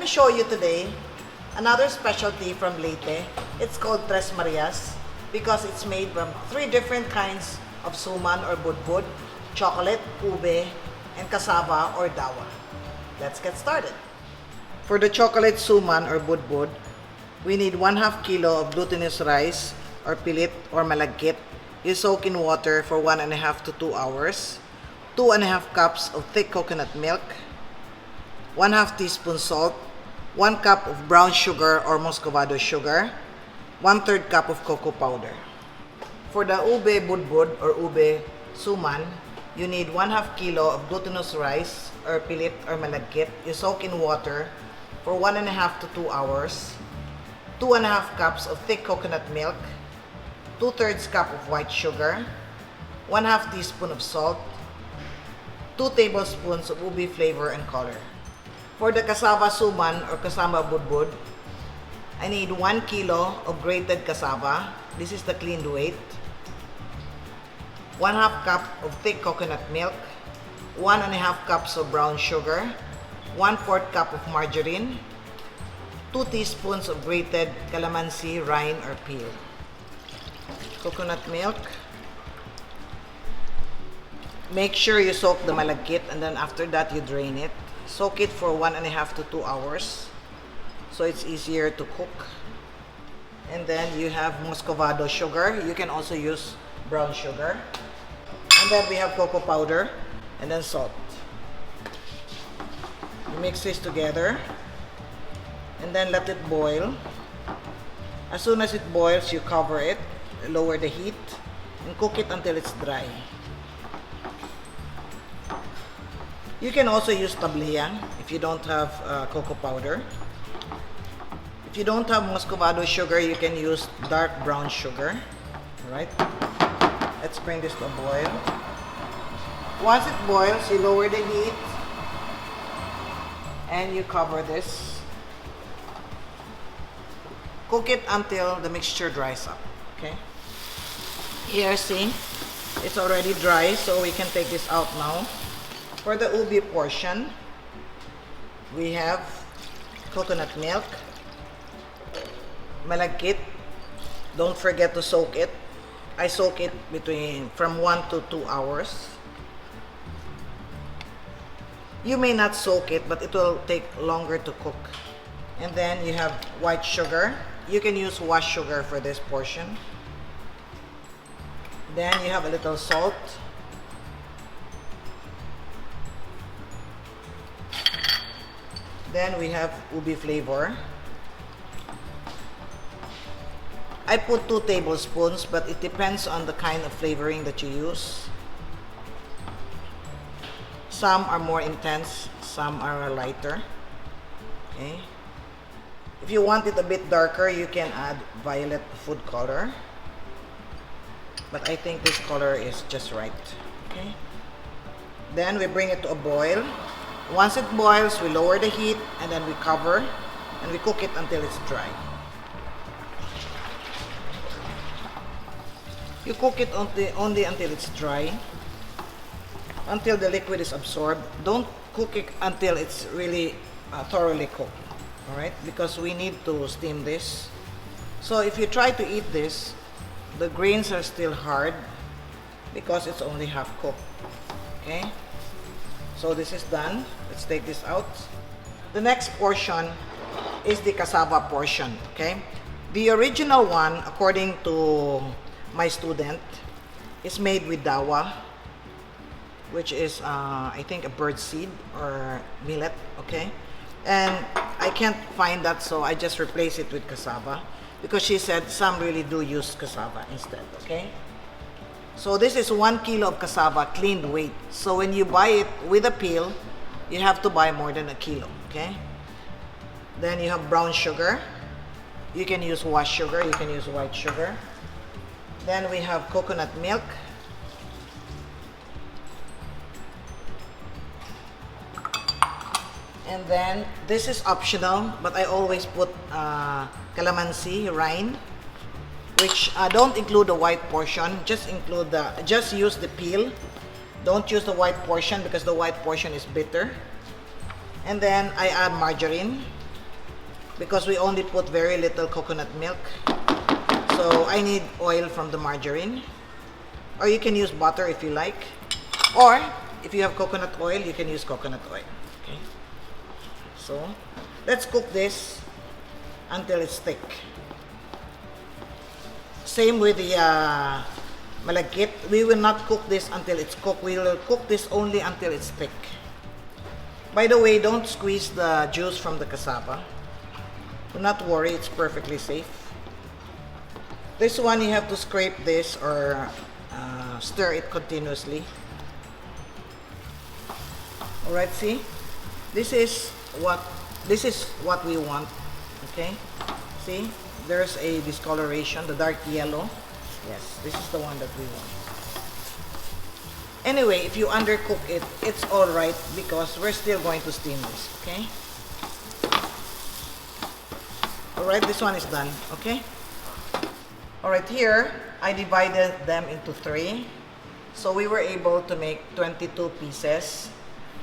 show you today another specialty from Leyte. It's called Tres Marias because it's made from 3 different kinds of suman or budbud, chocolate, ube, and cassava or dawa. Let's get started. For the chocolate suman or budbud, we need 1/2 kilo of glutinous rice or pilit or malagkit. You soak in water for 1.5 to 2 hours. 2.5 cups of thick coconut milk, 1/2 teaspoon salt, 1 cup of brown sugar or muscovado sugar, 1/3 cup of cocoa powder. For the ube budbud or ube suman, you need 1/2 kilo of glutinous rice or pilit or malagkit. You soak in water for 1.5 to 2 hours. 2.5 cups of thick coconut milk, 2/3 cup of white sugar, 1/2 teaspoon of salt, 2 tablespoons of ube flavor and color. For the cassava suman or cassava budbud, I need 1 kilo of grated cassava. This is the cleaned weight. 1/2 cup of thick coconut milk, 1.5 cups of brown sugar, 1/4 cup of margarine, 2 teaspoons of grated calamansi, rind or peel. Coconut milk. Make sure you soak the malagkit and then after that you drain it. Soak it for 1.5 to 2 hours so it's easier to cook. And then you have muscovado sugar. You can also use brown sugar. And then we have cocoa powder and then salt. You mix this together and then let it boil. As soon as it boils, you cover it, lower the heat, and cook it until it's dry. You can also use tablian if you don't have cocoa powder. If you don't have muscovado sugar, you can use dark brown sugar. Alright? Let's bring this to a boil. Once it boils, you lower the heat and you cover this. Cook it until the mixture dries up. Okay? Here, see? It's already dry, so we can take this out now. For the ube portion, we have coconut milk, malagkit. Don't forget to soak it. I soak it from 1 to 2 hours. You may not soak it, but it will take longer to cook. And then you have white sugar. You can use washed sugar for this portion. Then you have a little salt. Then we have ube flavor. I put 2 tablespoons, but it depends on the kind of flavoring that you use. Some are more intense, some are lighter. Okay. If you want it a bit darker, you can add violet food color. But I think this color is just right. Okay. Then we bring it to a boil. Once it boils, we lower the heat and then we cover and we cook it until it's dry. You cook it only until it's dry, until the liquid is absorbed. Don't cook it until it's really thoroughly cooked. Alright, because we need to steam this. So if you try to eat this, the grains are still hard because it's only half cooked. Okay, so this is done. Let's take this out. The next portion is the cassava portion. Okay, the original one, according to my student, is made with dawa, which is I think a bird seed or millet. Okay, and I can't find that, so I just replace it with cassava because she said some really do use cassava instead. Okay, so this is 1 kilo of cassava cleaned weight. So when you buy it with a peel, you have to buy more than a kilo. Okay, then you have brown sugar. You can use washed sugar, you can use white sugar. Then we have coconut milk. And then this is optional, but I always put calamansi, rind, which don't include the white portion. Just use the peel. Don't use the white portion because the white portion is bitter. And then I add margarine. because we only put very little coconut milk. So I need oil from the margarine, or you can use butter if you like, or if you have coconut oil, you can use coconut oil. Okay. So let's cook this until it's thick. Same with the malagkit. We will not cook this until it's cooked. We will cook this only until it's thick. By the way, don't squeeze the juice from the cassava. Do not worry, it's perfectly safe. This one, you have to scrape this or stir it continuously. Alright, see? This is what we want. Okay? See? There's a discoloration, the dark yellow. Yes, this is the one that we want. Anyway, if you undercook it, it's alright because we're still going to steam this, okay? Alright, this one is done, okay? Alright, here, I divided them into 3. So we were able to make 22 pieces.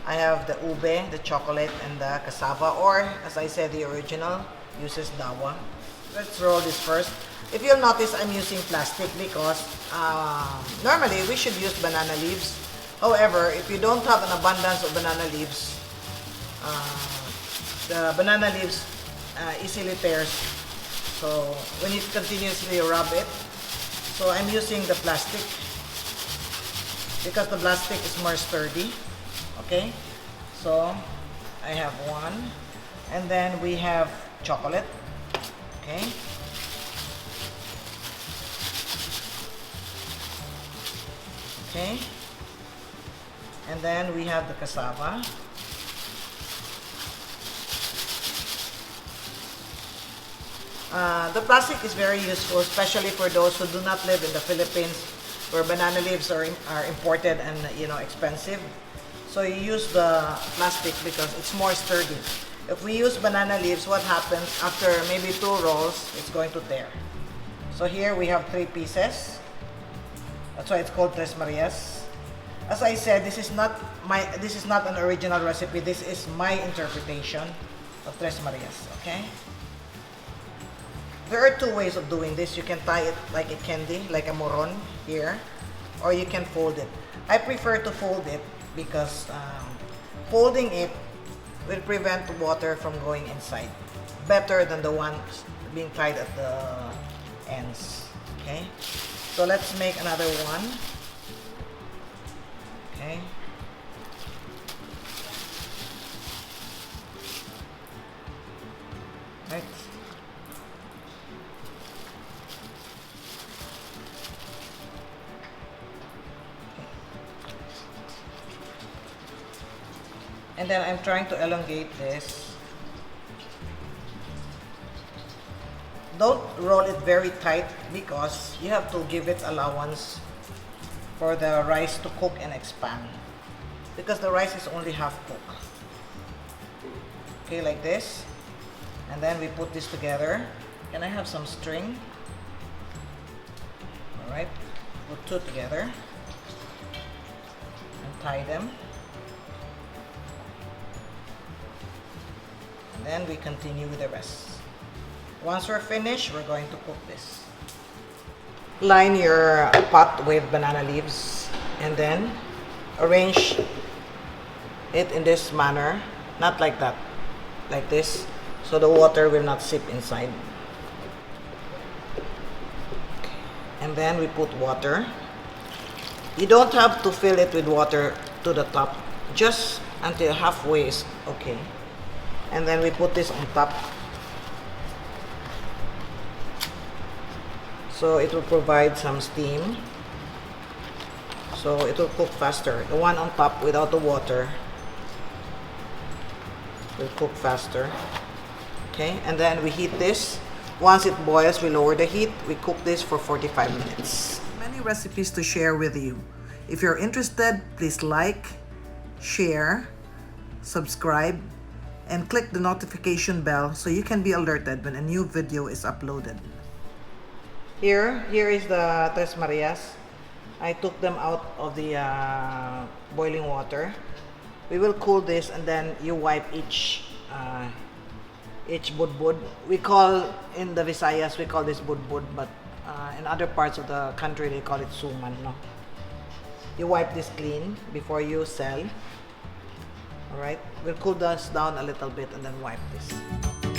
I have the ube, the chocolate, and the cassava, or as I said, the original uses dawa. Let's roll this first. If you'll notice, I'm using plastic because normally we should use banana leaves. However, if you don't have an abundance of banana leaves, the banana leaves easily tears. So we need to continuously rub it. So I'm using the plastic because the plastic is more sturdy. Okay, so I have one, and then we have chocolate. Okay. Okay. And then we have the cassava. The plastic is very useful, especially for those who do not live in the Philippines, where banana leaves are imported and expensive. So you use the plastic because it's more sturdy. If we use banana leaves, what happens after maybe 2 rolls, it's going to tear. So here we have 3 pieces. That's why it's called Tres Marias. As I said, this is not an original recipe. This is my interpretation of Tres Marias, okay? There are 2 ways of doing this. You can tie it like a candy, like a moron here, or you can fold it. I prefer to fold it because folding it will prevent water from going inside. Better than the ones being tied at the ends. Okay? So let's make another one. Okay. Right. And then I'm trying to elongate this. Don't roll it very tight because you have to give it allowance for the rice to cook and expand, because the rice is only half cooked. Okay, like this. And then we put this together. Can I have some string? Alright, put 2 together and tie them. Then we continue with the rest. Once we're finished, we're going to cook this. Line your pot with banana leaves and then arrange it in this manner, not like that, like this, so the water will not seep inside. Okay. And then we put water. You don't have to fill it with water to the top, just until halfway is okay. And then we put this on top. So it will provide some steam. So it will cook faster. The one on top without the water will cook faster. Okay, and then we heat this. Once it boils, we lower the heat. We cook this for 45 minutes. Many recipes to share with you. If you're interested, please like, share, subscribe, and click the notification bell so you can be alerted when a new video is uploaded. Here is the Tres Marias. I took them out of the boiling water. We will cool this and then you wipe each each budbud. We call, in the Visayas, we call this budbud, but in other parts of the country, they call it suman, no? You wipe this clean before you sell. Alright? We'll cool this down a little bit and then wipe this.